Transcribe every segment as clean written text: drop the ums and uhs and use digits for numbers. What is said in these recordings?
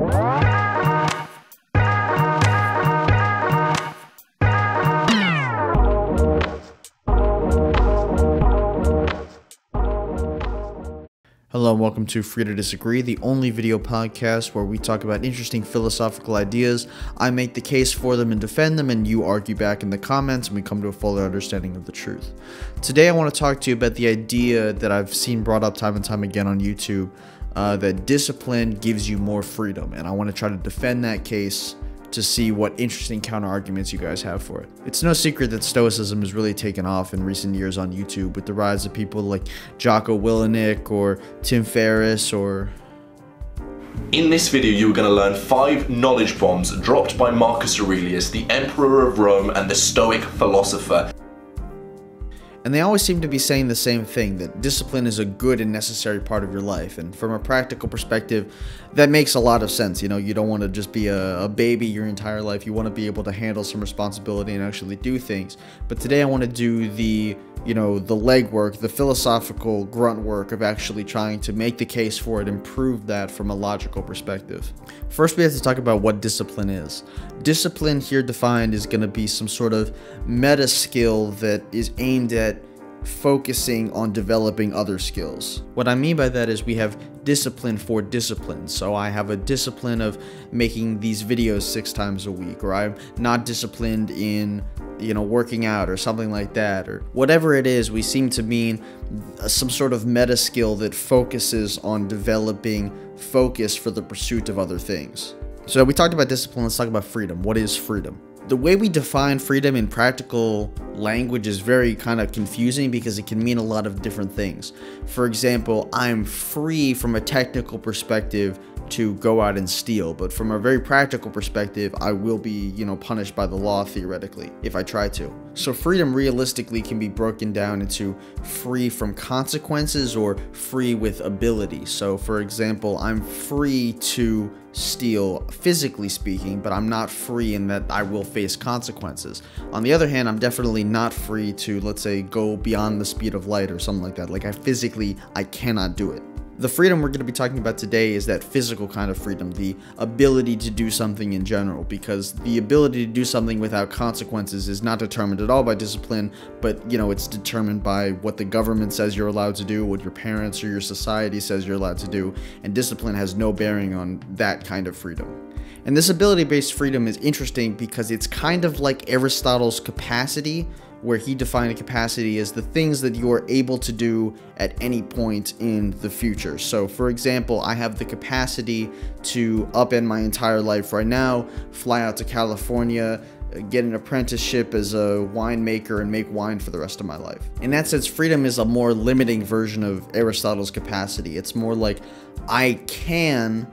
Hello and welcome to Free to Disagree, the only video podcast where we talk about interesting philosophical ideas. I make the case for them and defend them, and you argue back in the comments, and we come to a fuller understanding of the truth. Today I want to talk to you about the idea that I've seen brought up time and time again on YouTube, that discipline gives you more freedom, and I want to try to defend that case to see what interesting counter arguments you guys have for it. It's no secret that Stoicism has really taken off in recent years on YouTube with the rise of people like Jocko Willenick or Tim Ferriss or... In this video, you are going to learn 5 knowledge bombs dropped by Marcus Aurelius, the Emperor of Rome and the Stoic philosopher. And they always seem to be saying the same thing, that discipline is a good and necessary part of your life. And from a practical perspective, that makes a lot of sense. You know, you don't want to just be a baby your entire life. You want to be able to handle some responsibility and actually do things. But today I want to do the legwork, the philosophical grunt work of actually trying to make the case for it and prove that from a logical perspective. First, we have to talk about what discipline is. Discipline here defined is going to be some sort of meta skill that is aimed at focusing on developing other skills. What I mean by that is we have discipline for discipline. So I have a discipline of making these videos 6 times a week, or I'm not disciplined in working out or something like that, or whatever it is. We seem to mean some sort of meta skill that focuses on developing focus for the pursuit of other things. So we talked about discipline. Let's talk about freedom. What is freedom? The way we define freedom in practical language is very kind of confusing because it can mean a lot of different things. For example, I'm free from a technical perspective to go out and steal, but from a very practical perspective, I will be, punished by the law theoretically if I try to. So freedom realistically can be broken down into free from consequences or free with ability. So for example, I'm free to steal physically speaking, but I'm not free in that I will face consequences. On the other hand, I'm definitely not free to, let's say, go beyond the speed of light or something like that. Like I cannot do it. The freedom we're going to be talking about today is that physical kind of freedom, the ability to do something in general, because the ability to do something without consequences is not determined at all by discipline, but it's determined by what the government says you're allowed to do, what your parents or your society says you're allowed to do, and discipline has no bearing on that kind of freedom. And this ability-based freedom is interesting because it's kind of like Aristotle's capacity, where he defined a capacity as the things that you are able to do at any point in the future. So for example, I have the capacity to upend my entire life right now, fly out to California, get an apprenticeship as a winemaker and make wine for the rest of my life. In that sense, freedom is a more limiting version of Aristotle's capacity. It's more like I can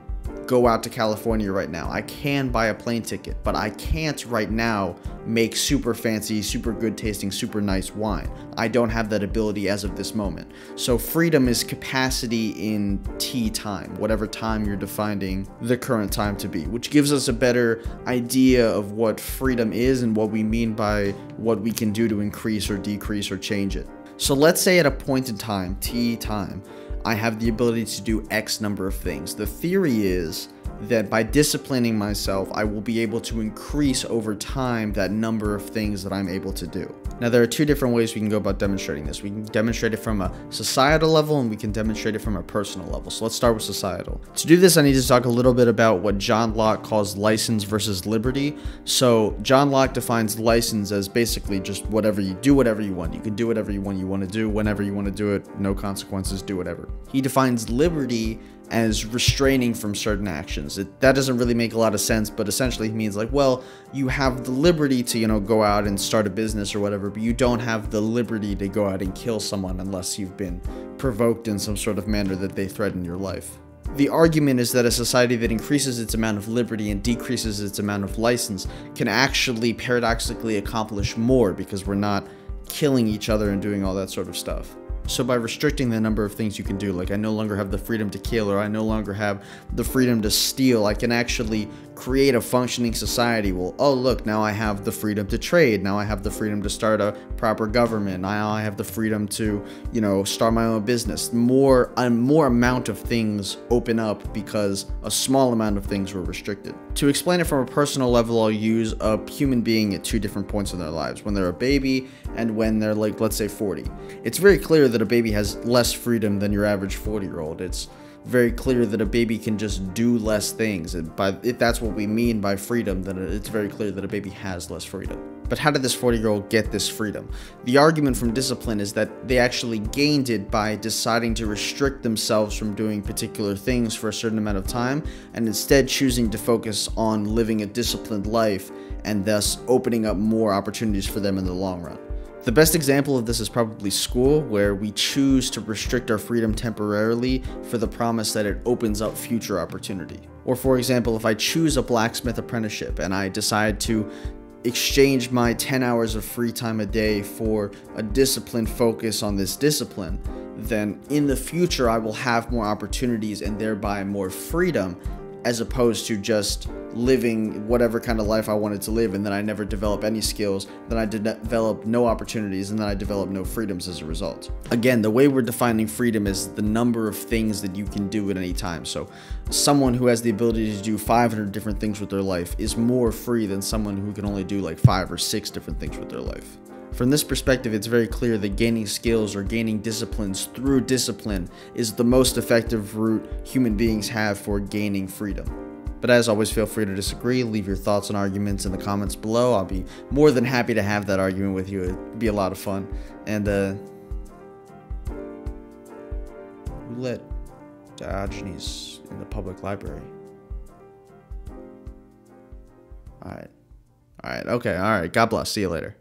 go out to California right now. I can buy a plane ticket, but I can't right now make super fancy, super good tasting, super nice wine. I don't have that ability as of this moment. So freedom is capacity in T time, whatever time you're defining the current time to be, which gives us a better idea of what freedom is and what we mean by what we can do to increase or decrease or change it. So let's say at a point in time, T time, I have the ability to do X number of things. The theory is that by disciplining myself, I will be able to increase over time that number of things that I'm able to do. Now, there are 2 different ways we can go about demonstrating this. We can demonstrate it from a societal level, and we can demonstrate it from a personal level. So let's start with societal. To do this, I need to talk a little bit about what John Locke calls license versus liberty. So John Locke defines license as basically just whatever you do, whatever you want. You can do whatever you want to do, whenever you want to do it, no consequences, do whatever. He defines liberty as restraining from certain actions. That doesn't really make a lot of sense, but essentially it means like, well, you have the liberty to, go out and start a business or whatever, but you don't have the liberty to go out and kill someone unless you've been provoked in some sort of manner that they threaten your life. The argument is that a society that increases its amount of liberty and decreases its amount of license can actually paradoxically accomplish more because we're not killing each other and doing all that sort of stuff. So by restricting the number of things you can do, like I no longer have the freedom to kill or I no longer have the freedom to steal, I can actually create a functioning society. Well, oh look, now I have the freedom to trade, now I have the freedom to start a proper government, now I have the freedom to, you know, start my own business. More amount of things open up because a small amount of things were restricted. To explain it from a personal level, I'll use a human being at 2 different points in their lives, when they're a baby and when they're, like, let's say 40. It's very clear that a baby has less freedom than your average 40-year-old. It's very clear that a baby can just do less things, and if that's what we mean by freedom, then it's very clear that a baby has less freedom. But how did this 40-year-old get this freedom? The argument from discipline is that they actually gained it by deciding to restrict themselves from doing particular things for a certain amount of time, and instead choosing to focus on living a disciplined life, and thus opening up more opportunities for them in the long run. The best example of this is probably school, where we choose to restrict our freedom temporarily for the promise that it opens up future opportunity. Or for example, if I choose a blacksmith apprenticeship and I decide to exchange my 10 hours of free time a day for a disciplined focus on this discipline, then in the future I will have more opportunities and thereby more freedom, as opposed to just living whatever kind of life I wanted to live, and then I never develop any skills, then I develop no opportunities, and then I develop no freedoms as a result. Again, the way we're defining freedom is the number of things that you can do at any time. So someone who has the ability to do 500 different things with their life is more free than someone who can only do like 5 or 6 different things with their life. From this perspective, it's very clear that gaining skills or gaining disciplines through discipline is the most effective route human beings have for gaining freedom. But as always, feel free to disagree, leave your thoughts and arguments in the comments below. I'll be more than happy to have that argument with you. It'd be a lot of fun. And, who let Diogenes in the public library? Alright. Okay, alright. God bless. See you later.